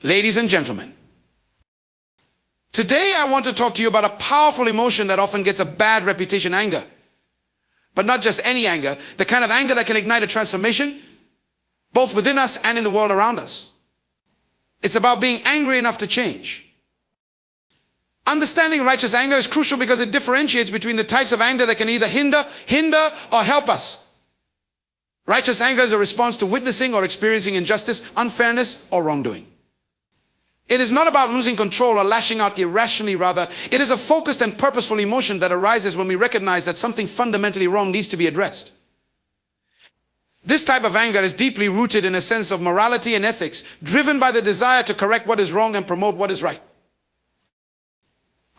Ladies and gentlemen, today I want to talk to you about a powerful emotion that often gets a bad reputation: anger. But not just any anger, the kind of anger that can ignite a transformation, both within us and in the world around us. It's about being angry enough to change. Understanding righteous anger is crucial because it differentiates between the types of anger that can either hinder, or help us. Righteous anger is a response to witnessing or experiencing injustice, unfairness, or wrongdoing. It is not about losing control or lashing out irrationally. Rather, it is a focused and purposeful emotion that arises when we recognize that something fundamentally wrong needs to be addressed. This type of anger is deeply rooted in a sense of morality and ethics, driven by the desire to correct what is wrong and promote what is right.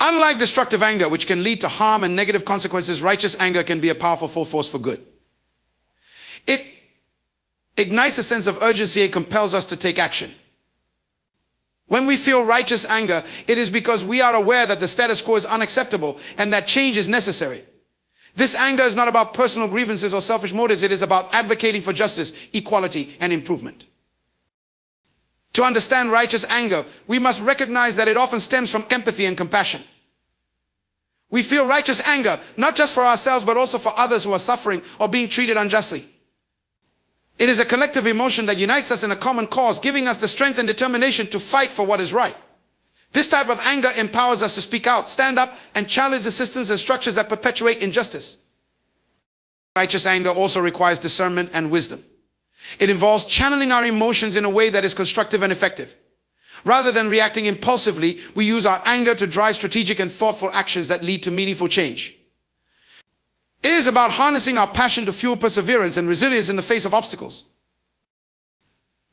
Unlike destructive anger, which can lead to harm and negative consequences, righteous anger can be a powerful force for good. It ignites a sense of urgency and compels us to take action. When we feel righteous anger, it is because we are aware that the status quo is unacceptable and that change is necessary. This anger is not about personal grievances or selfish motives. It is about advocating for justice, equality, and improvement. To understand righteous anger, we must recognize that it often stems from empathy and compassion. We feel righteous anger, not just for ourselves, but also for others who are suffering or being treated unjustly. It is a collective emotion that unites us in a common cause, giving us the strength and determination to fight for what is right. This type of anger empowers us to speak out, stand up, and challenge the systems and structures that perpetuate injustice. Righteous anger also requires discernment and wisdom. It involves channeling our emotions in a way that is constructive and effective. Rather than reacting impulsively, we use our anger to drive strategic and thoughtful actions that lead to meaningful change. It is about harnessing our passion to fuel perseverance and resilience in the face of obstacles.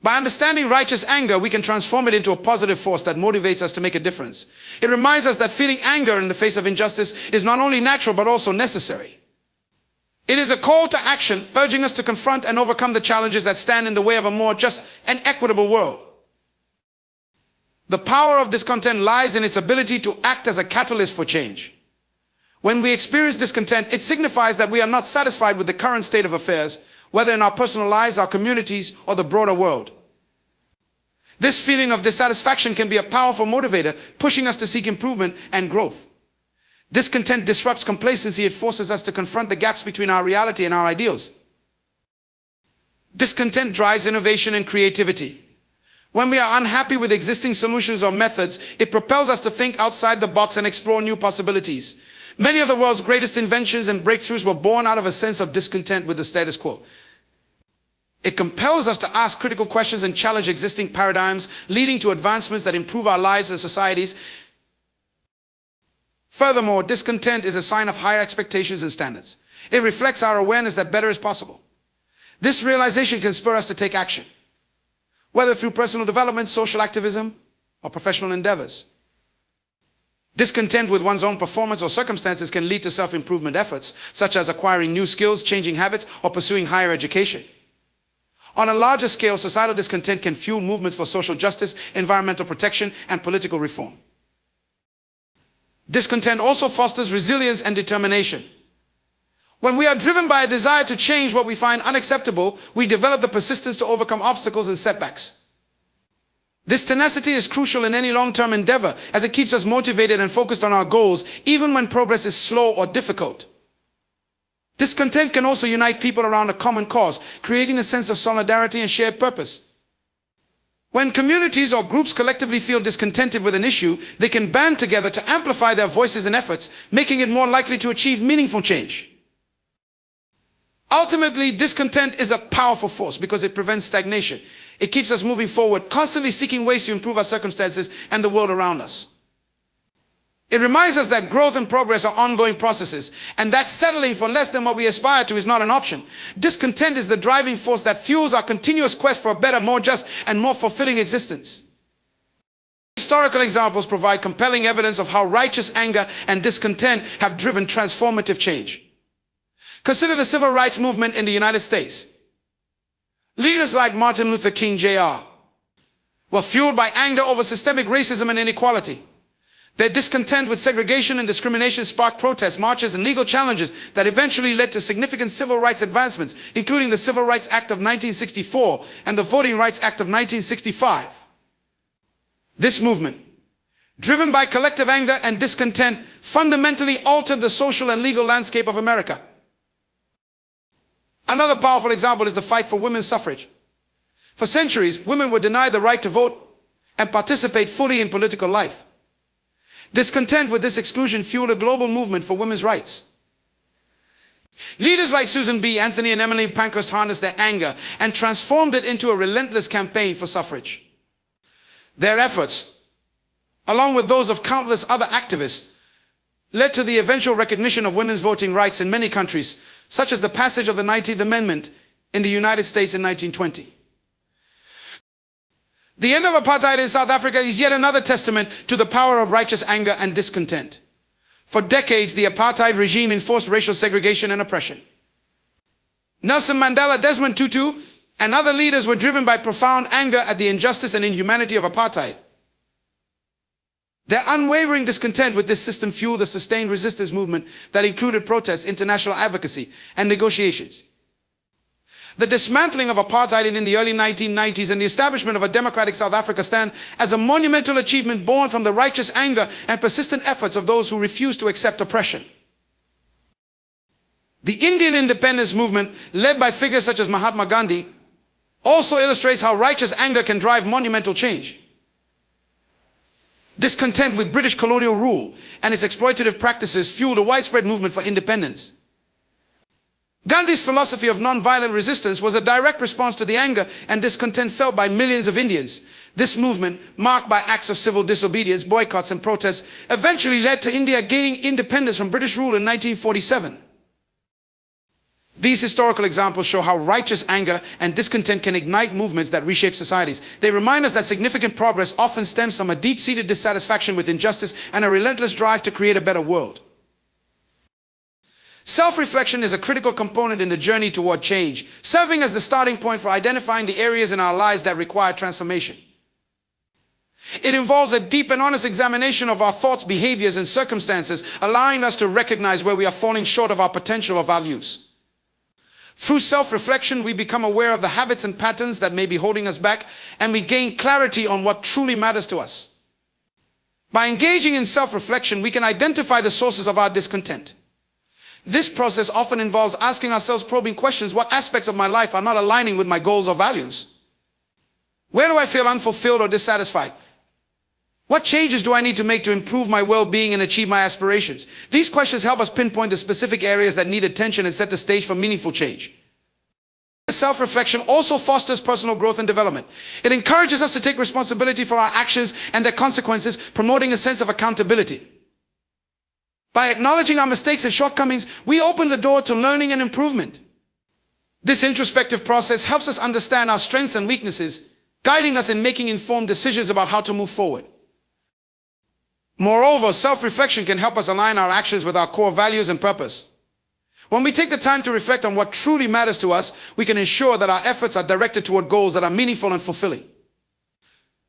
By understanding righteous anger, we can transform it into a positive force that motivates us to make a difference. It reminds us that feeling anger in the face of injustice is not only natural but also necessary. It is a call to action, urging us to confront and overcome the challenges that stand in the way of a more just and equitable world. The power of discontent lies in its ability to act as a catalyst for change. When we experience discontent, it signifies that we are not satisfied with the current state of affairs, whether in our personal lives, our communities, or the broader world. This feeling of dissatisfaction can be a powerful motivator, pushing us to seek improvement and growth. Discontent disrupts complacency. It forces us to confront the gaps between our reality and our ideals. Discontent drives innovation and creativity. When we are unhappy with existing solutions or methods, it propels us to think outside the box and explore new possibilities. Many of the world's greatest inventions and breakthroughs were born out of a sense of discontent with the status quo. It compels us to ask critical questions and challenge existing paradigms, leading to advancements that improve our lives and societies. Furthermore, discontent is a sign of higher expectations and standards. It reflects our awareness that better is possible. This realization can spur us to take action, whether through personal development, social activism, or professional endeavors. Discontent with one's own performance or circumstances can lead to self-improvement efforts, such as acquiring new skills, changing habits, or pursuing higher education. On a larger scale, societal discontent can fuel movements for social justice, environmental protection, and political reform. Discontent also fosters resilience and determination. When we are driven by a desire to change what we find unacceptable, we develop the persistence to overcome obstacles and setbacks. This tenacity is crucial in any long-term endeavor, as it keeps us motivated and focused on our goals, even when progress is slow or difficult. Discontent can also unite people around a common cause, creating a sense of solidarity and shared purpose. When communities or groups collectively feel discontented with an issue, they can band together to amplify their voices and efforts, making it more likely to achieve meaningful change. Ultimately, discontent is a powerful force because it prevents stagnation. It keeps us moving forward, constantly seeking ways to improve our circumstances and the world around us. It reminds us that growth and progress are ongoing processes, and that settling for less than what we aspire to is not an option. Discontent is the driving force that fuels our continuous quest for a better, more just, and more fulfilling existence. Historical examples provide compelling evidence of how righteous anger and discontent have driven transformative change. Consider the civil rights movement in the United States. Leaders like Martin Luther King Jr. were fueled by anger over systemic racism and inequality. Their discontent with segregation and discrimination sparked protests, marches, and legal challenges that eventually led to significant civil rights advancements, including the Civil Rights Act of 1964 and the Voting Rights Act of 1965. This movement, driven by collective anger and discontent, fundamentally altered the social and legal landscape of America. Another powerful example is the fight for women's suffrage. For centuries, women were denied the right to vote and participate fully in political life. Discontent with this exclusion fueled a global movement for women's rights. Leaders like Susan B. Anthony and Emily Pankhurst harnessed their anger and transformed it into a relentless campaign for suffrage. Their efforts, along with those of countless other activists, led to the eventual recognition of women's voting rights in many countries, such as the passage of the 19th Amendment in the United States in 1920. The end of apartheid in South Africa is yet another testament to the power of righteous anger and discontent. For decades, the apartheid regime enforced racial segregation and oppression. Nelson Mandela, Desmond Tutu, and other leaders were driven by profound anger at the injustice and inhumanity of apartheid. Their unwavering discontent with this system fueled a sustained resistance movement that included protests, international advocacy, and negotiations. The dismantling of apartheid in the early 1990s and the establishment of a democratic South Africa stand as a monumental achievement born from the righteous anger and persistent efforts of those who refused to accept oppression. The Indian independence movement, led by figures such as Mahatma Gandhi, also illustrates how righteous anger can drive monumental change. Discontent with British colonial rule and its exploitative practices fueled a widespread movement for independence. Gandhi's philosophy of non-violent resistance was a direct response to the anger and discontent felt by millions of Indians. This movement, marked by acts of civil disobedience, boycotts, and protests, eventually led to India gaining independence from British rule in 1947. These historical examples show how righteous anger and discontent can ignite movements that reshape societies. They remind us that significant progress often stems from a deep-seated dissatisfaction with injustice and a relentless drive to create a better world. Self-reflection is a critical component in the journey toward change, serving as the starting point for identifying the areas in our lives that require transformation. It involves a deep and honest examination of our thoughts, behaviors, and circumstances, allowing us to recognize where we are falling short of our potential or values. Through self-reflection, we become aware of the habits and patterns that may be holding us back, and we gain clarity on what truly matters to us. By engaging in self-reflection, we can identify the sources of our discontent. This process often involves asking ourselves probing questions. What aspects of my life are not aligning with my goals or values? Where do I feel unfulfilled or dissatisfied? What changes do I need to make to improve my well-being and achieve my aspirations? These questions help us pinpoint the specific areas that need attention and set the stage for meaningful change. Self-reflection also fosters personal growth and development. It encourages us to take responsibility for our actions and their consequences, promoting a sense of accountability. By acknowledging our mistakes and shortcomings, we open the door to learning and improvement. This introspective process helps us understand our strengths and weaknesses, guiding us in making informed decisions about how to move forward. Moreover, self-reflection can help us align our actions with our core values and purpose. When we take the time to reflect on what truly matters to us, we can ensure that our efforts are directed toward goals that are meaningful and fulfilling.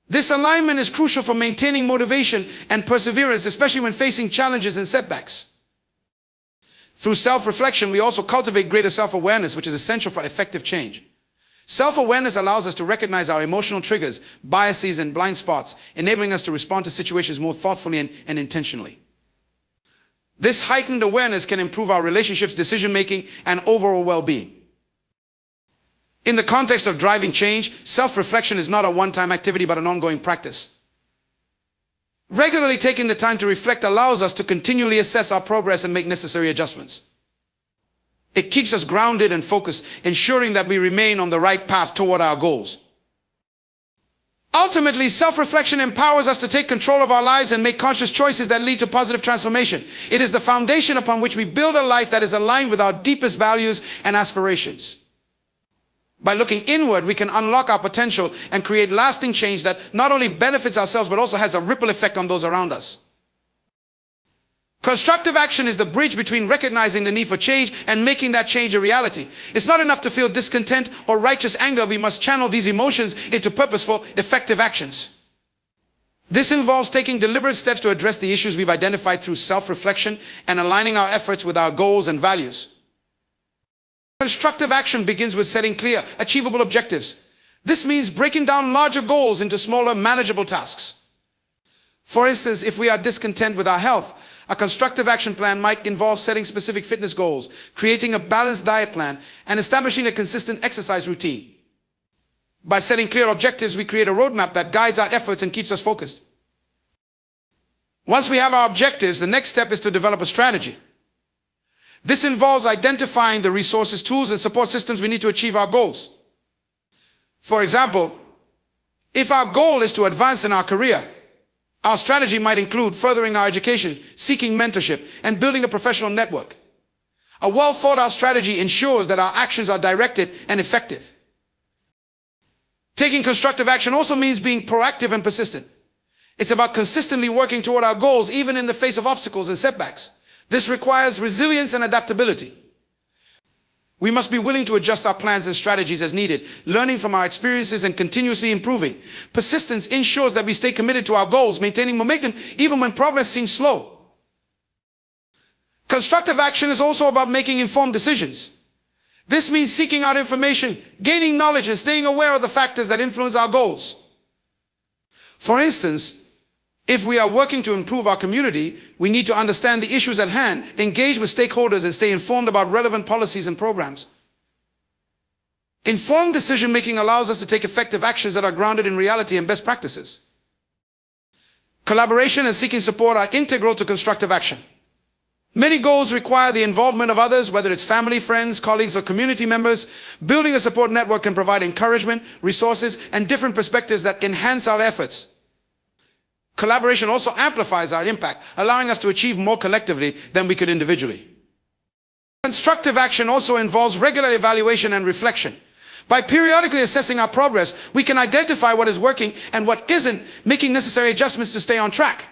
This alignment is crucial for maintaining motivation and perseverance, especially when facing challenges and setbacks. Through self-reflection, we also cultivate greater self-awareness, which is essential for effective change. Self-awareness allows us to recognize our emotional triggers, biases, and blind spots, enabling us to respond to situations more thoughtfully and intentionally. This heightened awareness can improve our relationships, decision-making, and overall well-being. In the context of driving change, self-reflection is not a one-time activity but an ongoing practice. Regularly taking the time to reflect allows us to continually assess our progress and make necessary adjustments. It keeps us grounded and focused, ensuring that we remain on the right path toward our goals. Ultimately, self-reflection empowers us to take control of our lives and make conscious choices that lead to positive transformation. It is the foundation upon which we build a life that is aligned with our deepest values and aspirations. By looking inward, we can unlock our potential and create lasting change that not only benefits ourselves but also has a ripple effect on those around us. Constructive action is the bridge between recognizing the need for change and making that change a reality. It's not enough to feel discontent or righteous anger. We must channel these emotions into purposeful, effective actions. This involves taking deliberate steps to address the issues we've identified through self-reflection and aligning our efforts with our goals and values. Constructive action begins with setting clear, achievable objectives. This means breaking down larger goals into smaller, manageable tasks. For instance, if we are discontent with our health, a constructive action plan might involve setting specific fitness goals, creating a balanced diet plan, and establishing a consistent exercise routine. By setting clear objectives, we create a roadmap that guides our efforts and keeps us focused. Once we have our objectives, the next step is to develop a strategy. This involves identifying the resources, tools, and support systems we need to achieve our goals. For example, if our goal is to advance in our career, our strategy might include furthering our education, seeking mentorship, and building a professional network. A well-thought-out strategy ensures that our actions are directed and effective. Taking constructive action also means being proactive and persistent. It's about consistently working toward our goals, even in the face of obstacles and setbacks. This requires resilience and adaptability. We must be willing to adjust our plans and strategies as needed, learning from our experiences and continuously improving. Persistence ensures that we stay committed to our goals, maintaining momentum even when progress seems slow. Constructive action is also about making informed decisions. This means seeking out information, gaining knowledge, and staying aware of the factors that influence our goals. For instance, if we are working to improve our community, we need to understand the issues at hand, engage with stakeholders, and stay informed about relevant policies and programs. Informed decision-making allows us to take effective actions that are grounded in reality and best practices. Collaboration and seeking support are integral to constructive action. Many goals require the involvement of others, whether it's family, friends, colleagues, or community members. Building a support network can provide encouragement, resources, and different perspectives that enhance our efforts. Collaboration also amplifies our impact, allowing us to achieve more collectively than we could individually. Constructive action also involves regular evaluation and reflection. By periodically assessing our progress, we can identify what is working and what isn't, making necessary adjustments to stay on track.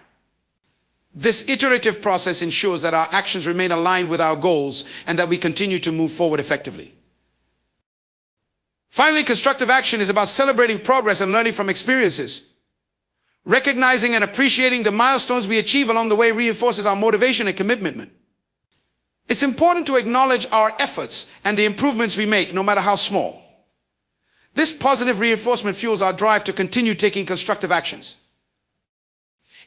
This iterative process ensures that our actions remain aligned with our goals and that we continue to move forward effectively. Finally, constructive action is about celebrating progress and learning from experiences. Recognizing and appreciating the milestones we achieve along the way reinforces our motivation and commitment. It's important to acknowledge our efforts and the improvements we make, no matter how small. This positive reinforcement fuels our drive to continue taking constructive actions.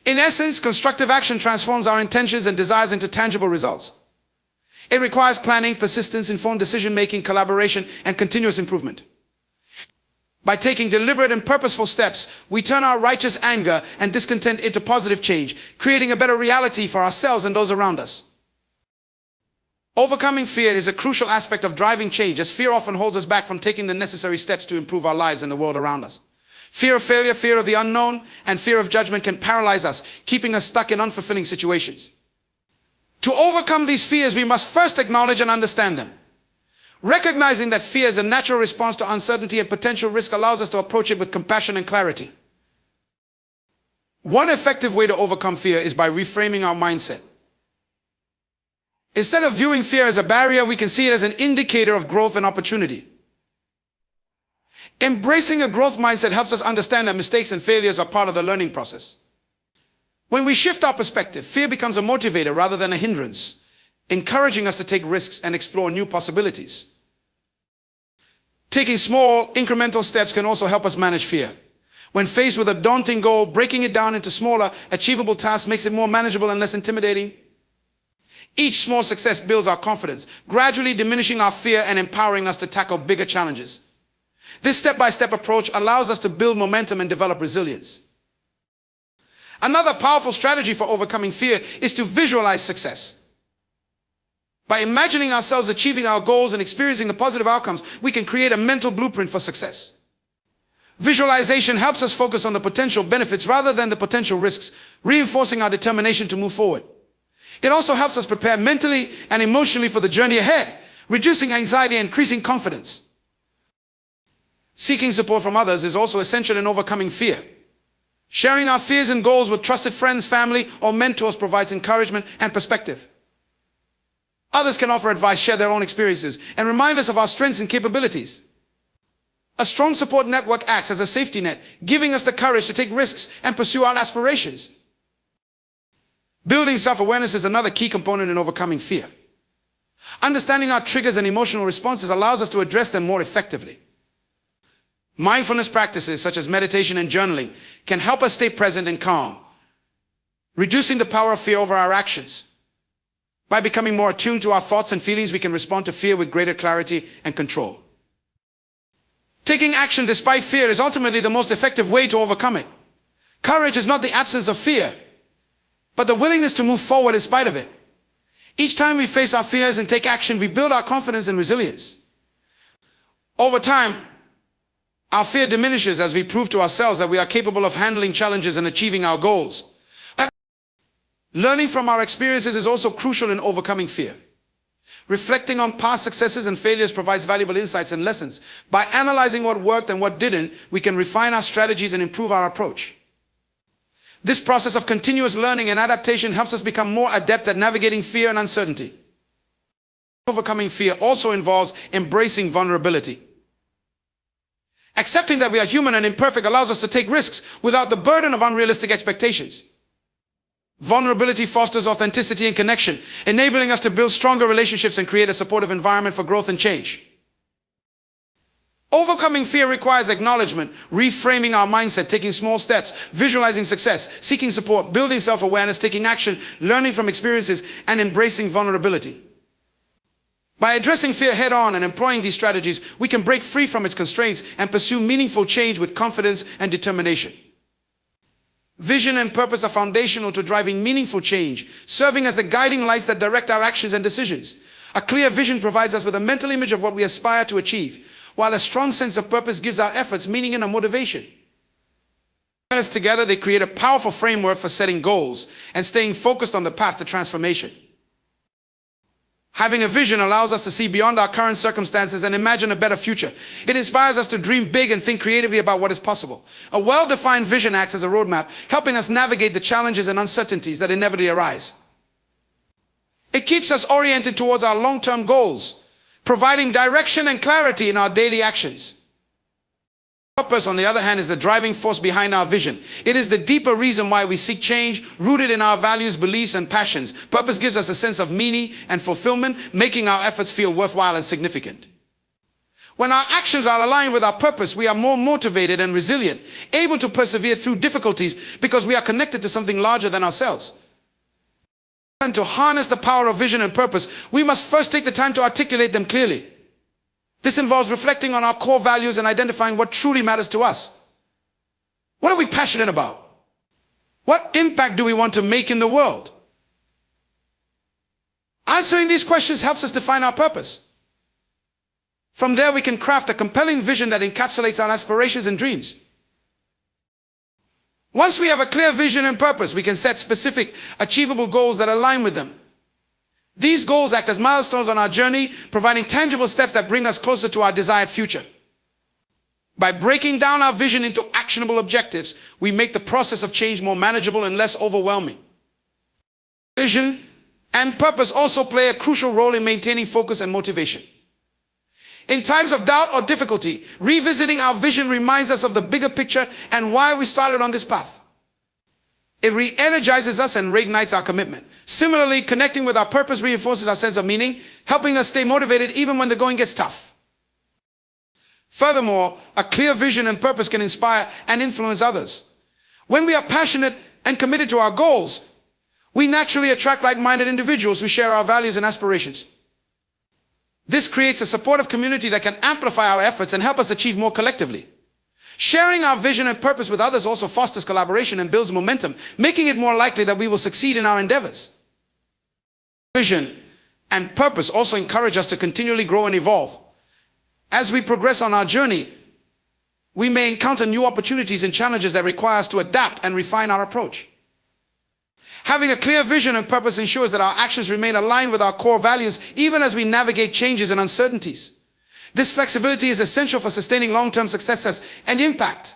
In essence, constructive action transforms our intentions and desires into tangible results. It requires planning, persistence, informed decision-making, collaboration, and continuous improvement. By taking deliberate and purposeful steps, we turn our righteous anger and discontent into positive change, creating a better reality for ourselves and those around us. Overcoming fear is a crucial aspect of driving change, as fear often holds us back from taking the necessary steps to improve our lives and the world around us. Fear of failure, fear of the unknown, and fear of judgment can paralyze us, keeping us stuck in unfulfilling situations. To overcome these fears, we must first acknowledge and understand them. Recognizing that fear is a natural response to uncertainty and potential risk allows us to approach it with compassion and clarity. One effective way to overcome fear is by reframing our mindset. Instead of viewing fear as a barrier, we can see it as an indicator of growth and opportunity. Embracing a growth mindset helps us understand that mistakes and failures are part of the learning process. When we shift our perspective, fear becomes a motivator rather than a hindrance, encouraging us to take risks and explore new possibilities. Taking small, incremental steps can also help us manage fear. When faced with a daunting goal, breaking it down into smaller, achievable tasks makes it more manageable and less intimidating. Each small success builds our confidence, gradually diminishing our fear and empowering us to tackle bigger challenges. This step-by-step approach allows us to build momentum and develop resilience. Another powerful strategy for overcoming fear is to visualize success. By imagining ourselves achieving our goals and experiencing the positive outcomes, we can create a mental blueprint for success. Visualization helps us focus on the potential benefits rather than the potential risks, reinforcing our determination to move forward. It also helps us prepare mentally and emotionally for the journey ahead, reducing anxiety and increasing confidence. Seeking support from others is also essential in overcoming fear. Sharing our fears and goals with trusted friends, family, or mentors provides encouragement and perspective. Others can offer advice, share their own experiences, and remind us of our strengths and capabilities. A strong support network acts as a safety net, giving us the courage to take risks and pursue our aspirations. Building self-awareness is another key component in overcoming fear. Understanding our triggers and emotional responses allows us to address them more effectively. Mindfulness practices such as meditation and journaling can help us stay present and calm, reducing the power of fear over our actions. By becoming more attuned to our thoughts and feelings, we can respond to fear with greater clarity and control. Taking action despite fear is ultimately the most effective way to overcome it. Courage is not the absence of fear, but the willingness to move forward in spite of it. Each time we face our fears and take action, we build our confidence and resilience. Over time, our fear diminishes as we prove to ourselves that we are capable of handling challenges and achieving our goals. Learning from our experiences is also crucial in overcoming fear. Reflecting on past successes and failures provides valuable insights and lessons. By analyzing what worked and what didn't, we can refine our strategies and improve our approach. This process of continuous learning and adaptation helps us become more adept at navigating fear and uncertainty. Overcoming fear also involves embracing vulnerability. Accepting that we are human and imperfect allows us to take risks without the burden of unrealistic expectations. Vulnerability fosters authenticity and connection, enabling us to build stronger relationships and create a supportive environment for growth and change. Overcoming fear requires acknowledgement, reframing our mindset, taking small steps, visualizing success, seeking support, building self-awareness, taking action, learning from experiences, and embracing vulnerability. By addressing fear head-on and employing these strategies, we can break free from its constraints and pursue meaningful change with confidence and determination. Vision and purpose are foundational to driving meaningful change, serving as the guiding lights that direct our actions and decisions. A clear vision provides us with a mental image of what we aspire to achieve, while a strong sense of purpose gives our efforts meaning and a motivation. Together, they create a powerful framework for setting goals and staying focused on the path to transformation. Having a vision allows us to see beyond our current circumstances and imagine a better future. It inspires us to dream big and think creatively about what is possible. A well-defined vision acts as a roadmap, helping us navigate the challenges and uncertainties that inevitably arise. It keeps us oriented towards our long-term goals, providing direction and clarity in our daily actions. Purpose, on the other hand, is the driving force behind our vision. It is the deeper reason why we seek change, rooted in our values, beliefs, and passions. Purpose gives us a sense of meaning and fulfillment, making our efforts feel worthwhile and significant. When our actions are aligned with our purpose, we are more motivated and resilient, able to persevere through difficulties because we are connected to something larger than ourselves. And to harness the power of vision and purpose, we must first take the time to articulate them clearly. This involves reflecting on our core values and identifying what truly matters to us. What are we passionate about? What impact do we want to make in the world? Answering these questions helps us define our purpose. From there, we can craft a compelling vision that encapsulates our aspirations and dreams. Once we have a clear vision and purpose, we can set specific, achievable goals that align with them. These goals act as milestones on our journey, providing tangible steps that bring us closer to our desired future. By breaking down our vision into actionable objectives, we make the process of change more manageable and less overwhelming. Vision and purpose also play a crucial role in maintaining focus and motivation. In times of doubt or difficulty, revisiting our vision reminds us of the bigger picture and why we started on this path. It re-energizes us and reignites our commitment. Similarly, connecting with our purpose reinforces our sense of meaning, helping us stay motivated even when the going gets tough. Furthermore, a clear vision and purpose can inspire and influence others. When we are passionate and committed to our goals, we naturally attract like-minded individuals who share our values and aspirations. This creates a supportive community that can amplify our efforts and help us achieve more collectively. Sharing our vision and purpose with others also fosters collaboration and builds momentum, making it more likely that we will succeed in our endeavors. Vision and purpose also encourage us to continually grow and evolve. As we progress on our journey, we may encounter new opportunities and challenges that require us to adapt and refine our approach. Having a clear vision and purpose ensures that our actions remain aligned with our core values, even as we navigate changes and uncertainties. This flexibility is essential for sustaining long-term successes and impact.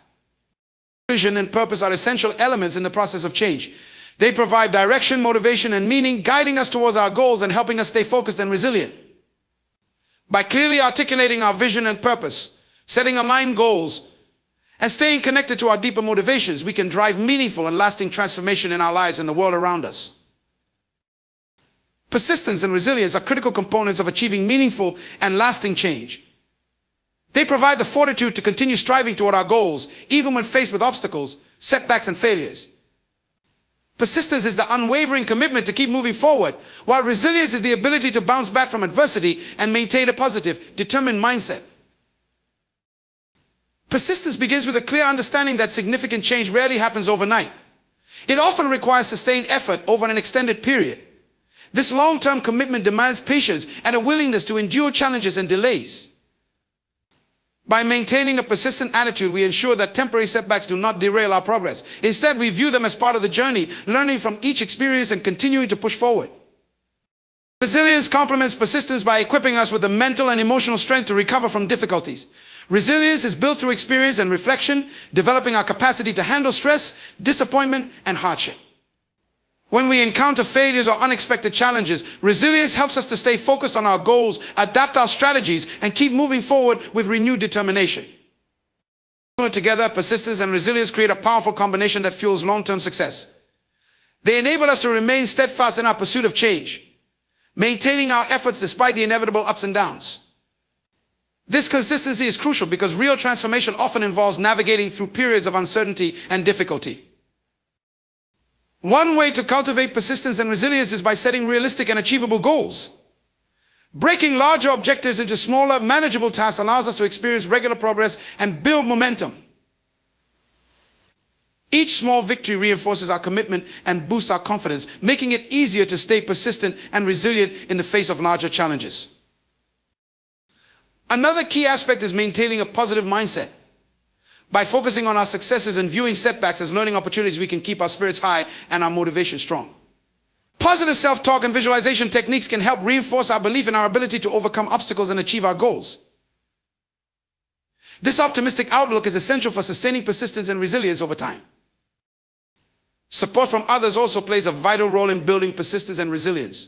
Vision and purpose are essential elements in the process of change. They provide direction, motivation, and meaning, guiding us towards our goals and helping us stay focused and resilient. By clearly articulating our vision and purpose, setting aligned goals, and staying connected to our deeper motivations, we can drive meaningful and lasting transformation in our lives and the world around us. Persistence and resilience are critical components of achieving meaningful and lasting change. They provide the fortitude to continue striving toward our goals, even when faced with obstacles, setbacks, and failures. Persistence is the unwavering commitment to keep moving forward, while resilience is the ability to bounce back from adversity and maintain a positive, determined mindset. Persistence begins with a clear understanding that significant change rarely happens overnight. It often requires sustained effort over an extended period. This long-term commitment demands patience and a willingness to endure challenges and delays. By maintaining a persistent attitude, we ensure that temporary setbacks do not derail our progress. Instead, we view them as part of the journey, learning from each experience and continuing to push forward. Resilience complements persistence by equipping us with the mental and emotional strength to recover from difficulties. Resilience is built through experience and reflection, developing our capacity to handle stress, disappointment, and hardship. When we encounter failures or unexpected challenges, resilience helps us to stay focused on our goals, adapt our strategies, and keep moving forward with renewed determination. Together, persistence and resilience create a powerful combination that fuels long-term success. They enable us to remain steadfast in our pursuit of change, maintaining our efforts despite the inevitable ups and downs. This consistency is crucial because real transformation often involves navigating through periods of uncertainty and difficulty. One way to cultivate persistence and resilience is by setting realistic and achievable goals. Breaking larger objectives into smaller, manageable tasks allows us to experience regular progress and build momentum. Each small victory reinforces our commitment and boosts our confidence, making it easier to stay persistent and resilient in the face of larger challenges. Another key aspect is maintaining a positive mindset. By focusing on our successes and viewing setbacks as learning opportunities, we can keep our spirits high and our motivation strong. Positive self-talk and visualization techniques can help reinforce our belief in our ability to overcome obstacles and achieve our goals. This optimistic outlook is essential for sustaining persistence and resilience over time. Support from others also plays a vital role in building persistence and resilience.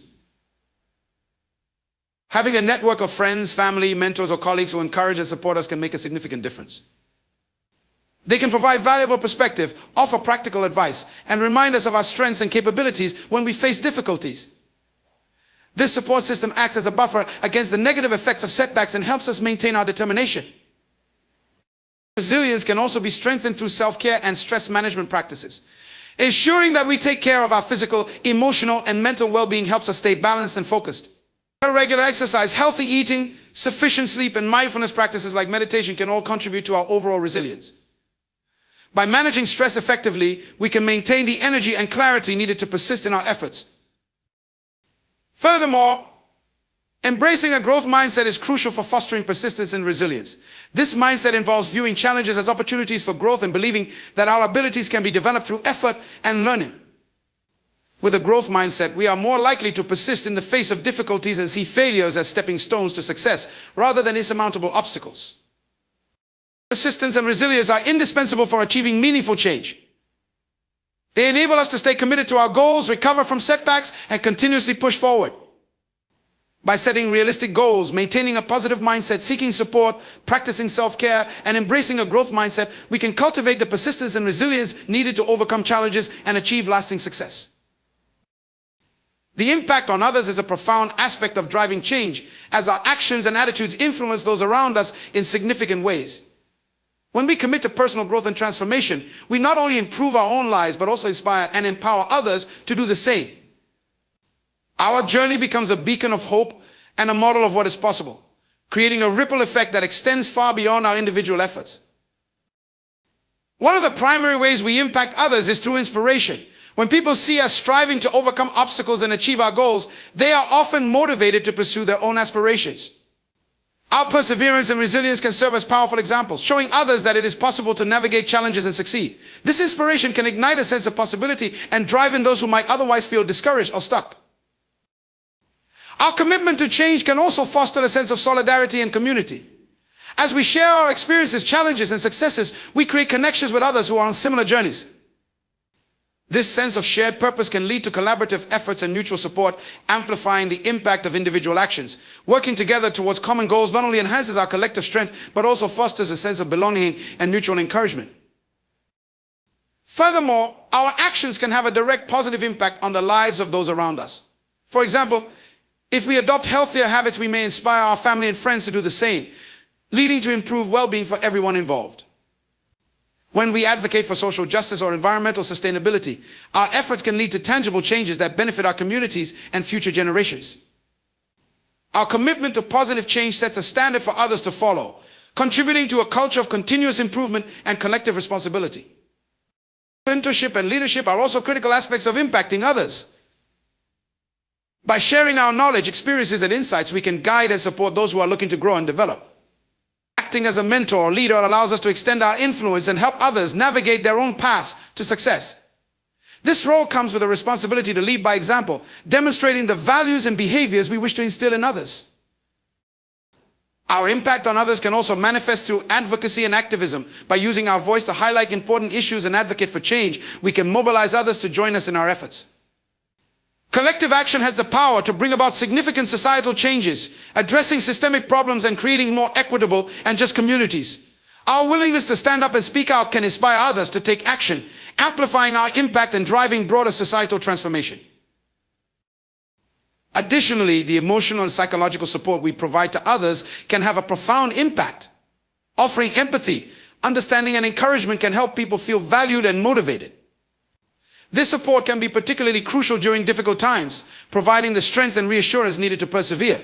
Having a network of friends, family, mentors, or colleagues who encourage and support us can make a significant difference. They can provide valuable perspective, offer practical advice, and remind us of our strengths and capabilities when we face difficulties. This support system acts as a buffer against the negative effects of setbacks and helps us maintain our determination. Resilience can also be strengthened through self-care and stress management practices. Ensuring that we take care of our physical, emotional, and mental well-being helps us stay balanced and focused. Regular exercise, healthy eating, sufficient sleep, and mindfulness practices like meditation can all contribute to our overall resilience. By managing stress effectively, we can maintain the energy and clarity needed to persist in our efforts. Furthermore, embracing a growth mindset is crucial for fostering persistence and resilience. This mindset involves viewing challenges as opportunities for growth and believing that our abilities can be developed through effort and learning. With a growth mindset, we are more likely to persist in the face of difficulties and see failures as stepping stones to success, rather than insurmountable obstacles. Persistence and resilience are indispensable for achieving meaningful change. They enable us to stay committed to our goals, recover from setbacks, and continuously push forward. By setting realistic goals, maintaining a positive mindset, seeking support, practicing self-care, and embracing a growth mindset, we can cultivate the persistence and resilience needed to overcome challenges and achieve lasting success. The impact on others is a profound aspect of driving change, as our actions and attitudes influence those around us in significant ways. When we commit to personal growth and transformation, we not only improve our own lives, but also inspire and empower others to do the same. Our journey becomes a beacon of hope and a model of what is possible, creating a ripple effect that extends far beyond our individual efforts. One of the primary ways we impact others is through inspiration. When people see us striving to overcome obstacles and achieve our goals, they are often motivated to pursue their own aspirations. Our perseverance and resilience can serve as powerful examples, showing others that it is possible to navigate challenges and succeed. This inspiration can ignite a sense of possibility and drive in those who might otherwise feel discouraged or stuck. Our commitment to change can also foster a sense of solidarity and community. As we share our experiences, challenges, and successes, we create connections with others who are on similar journeys. This sense of shared purpose can lead to collaborative efforts and mutual support, amplifying the impact of individual actions. Working together towards common goals not only enhances our collective strength, but also fosters a sense of belonging and mutual encouragement. Furthermore, our actions can have a direct positive impact on the lives of those around us. For example, if we adopt healthier habits, we may inspire our family and friends to do the same, leading to improved well-being for everyone involved. When we advocate for social justice or environmental sustainability, our efforts can lead to tangible changes that benefit our communities and future generations. Our commitment to positive change sets a standard for others to follow, contributing to a culture of continuous improvement and collective responsibility. Mentorship and leadership are also critical aspects of impacting others. By sharing our knowledge, experiences, and insights, we can guide and support those who are looking to grow and develop. Acting as a mentor or leader allows us to extend our influence and help others navigate their own paths to success. This role comes with a responsibility to lead by example, demonstrating the values and behaviors we wish to instill in others. Our impact on others can also manifest through advocacy and activism. By using our voice to highlight important issues and advocate for change, we can mobilize others to join us in our efforts. Collective action has the power to bring about significant societal changes, addressing systemic problems and creating more equitable and just communities. Our willingness to stand up and speak out can inspire others to take action, amplifying our impact and driving broader societal transformation. Additionally, the emotional and psychological support we provide to others can have a profound impact. Offering empathy, understanding, and encouragement can help people feel valued and motivated. This support can be particularly crucial during difficult times, providing the strength and reassurance needed to persevere.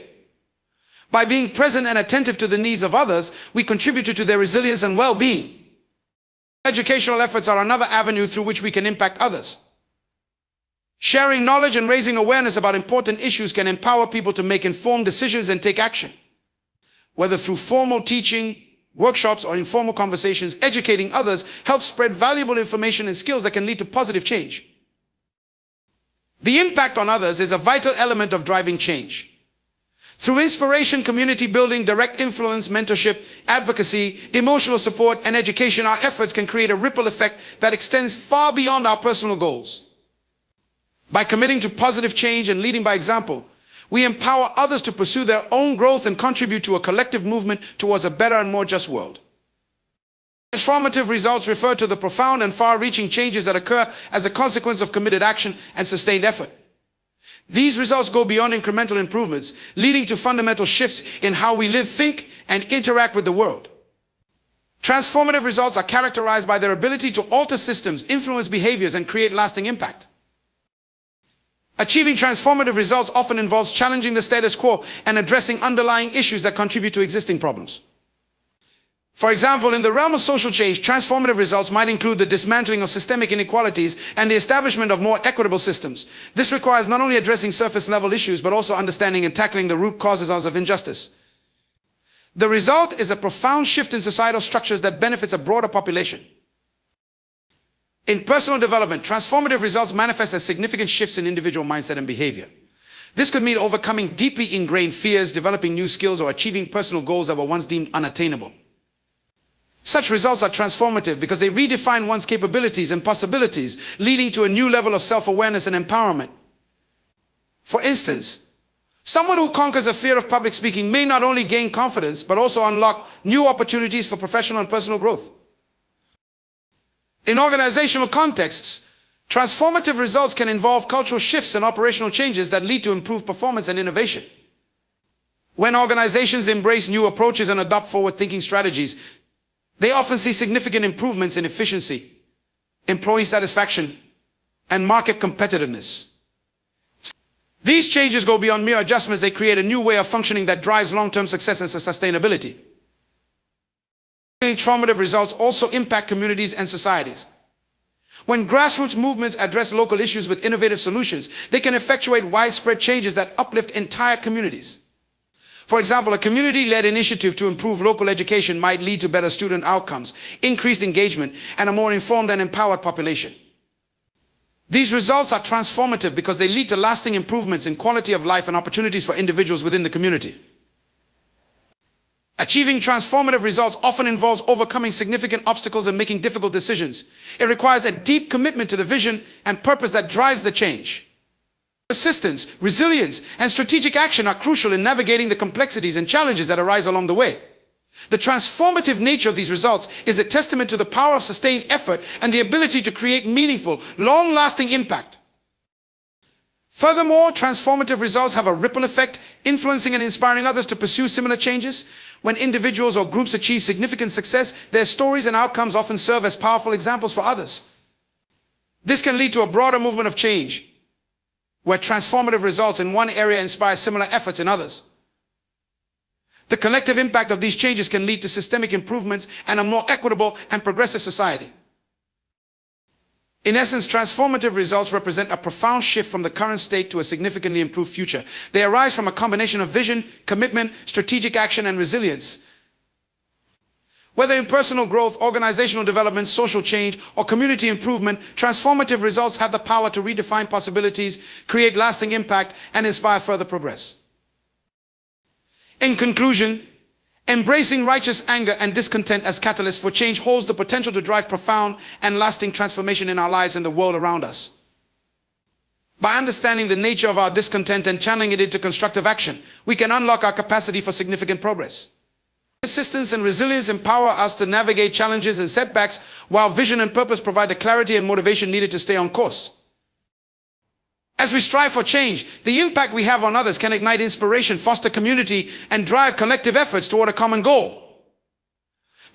By being present and attentive to the needs of others, we contribute to their resilience and well-being. Educational efforts are another avenue through which we can impact others. Sharing knowledge and raising awareness about important issues can empower people to make informed decisions and take action. Whether through formal teaching, workshops, or informal conversations, educating others helps spread valuable information and skills that can lead to positive change. The impact on others is a vital element of driving change. Through inspiration, community building, direct influence, mentorship, advocacy, emotional support, and education, our efforts can create a ripple effect that extends far beyond our personal goals. By committing to positive change and leading by example, we empower others to pursue their own growth and contribute to a collective movement towards a better and more just world. Transformative results refer to the profound and far-reaching changes that occur as a consequence of committed action and sustained effort. These results go beyond incremental improvements, leading to fundamental shifts in how we live, think, and interact with the world. Transformative results are characterized by their ability to alter systems, influence behaviors, and create lasting impact. Achieving transformative results often involves challenging the status quo and addressing underlying issues that contribute to existing problems. For example, in the realm of social change, transformative results might include the dismantling of systemic inequalities and the establishment of more equitable systems. This requires not only addressing surface-level issues, but also understanding and tackling the root causes of injustice. The result is a profound shift in societal structures that benefits a broader population. In personal development, transformative results manifest as significant shifts in individual mindset and behavior. This could mean overcoming deeply ingrained fears, developing new skills, or achieving personal goals that were once deemed unattainable. Such results are transformative because they redefine one's capabilities and possibilities, leading to a new level of self-awareness and empowerment. For instance, someone who conquers a fear of public speaking may not only gain confidence, but also unlock new opportunities for professional and personal growth. In organizational contexts, transformative results can involve cultural shifts and operational changes that lead to improved performance and innovation. When organizations embrace new approaches and adopt forward-thinking strategies, they often see significant improvements in efficiency, employee satisfaction, and market competitiveness. These changes go beyond mere adjustments. They create a new way of functioning that drives long-term success and sustainability. Transformative results also impact communities and societies. When grassroots movements address local issues with innovative solutions, they can effectuate widespread changes that uplift entire communities. For example, a community-led initiative to improve local education might lead to better student outcomes, increased engagement, and a more informed and empowered population. These results are transformative because they lead to lasting improvements in quality of life and opportunities for individuals within the community. Achieving transformative results often involves overcoming significant obstacles and making difficult decisions. It requires a deep commitment to the vision and purpose that drives the change. Persistence, resilience, and strategic action are crucial in navigating the complexities and challenges that arise along the way. The transformative nature of these results is a testament to the power of sustained effort and the ability to create meaningful, long-lasting impact. Furthermore, transformative results have a ripple effect, influencing and inspiring others to pursue similar changes. When individuals or groups achieve significant success, their stories and outcomes often serve as powerful examples for others. This can lead to a broader movement of change, where transformative results in one area inspire similar efforts in others. The collective impact of these changes can lead to systemic improvements and a more equitable and progressive society. In essence, transformative results represent a profound shift from the current state to a significantly improved future. They arise from a combination of vision, commitment, strategic action, and resilience. Whether in personal growth, organizational development, social change, or community improvement, transformative results have the power to redefine possibilities, create lasting impact, and inspire further progress. In conclusion, embracing righteous anger and discontent as catalysts for change holds the potential to drive profound and lasting transformation in our lives and the world around us. By understanding the nature of our discontent and channeling it into constructive action, we can unlock our capacity for significant progress. Persistence and resilience empower us to navigate challenges and setbacks, while vision and purpose provide the clarity and motivation needed to stay on course. As we strive for change, the impact we have on others can ignite inspiration, foster community, and drive collective efforts toward a common goal.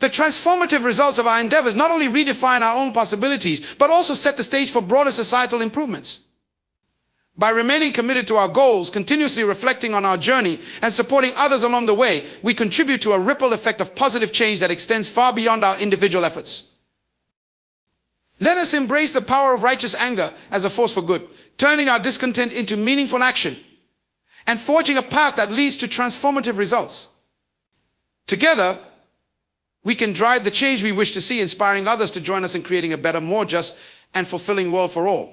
The transformative results of our endeavors not only redefine our own possibilities, but also set the stage for broader societal improvements. By remaining committed to our goals, continuously reflecting on our journey, and supporting others along the way, we contribute to a ripple effect of positive change that extends far beyond our individual efforts. Let us embrace the power of righteous anger as a force for good, turning our discontent into meaningful action and forging a path that leads to transformative results. Together, we can drive the change we wish to see, inspiring others to join us in creating a better, more just, and fulfilling world for all.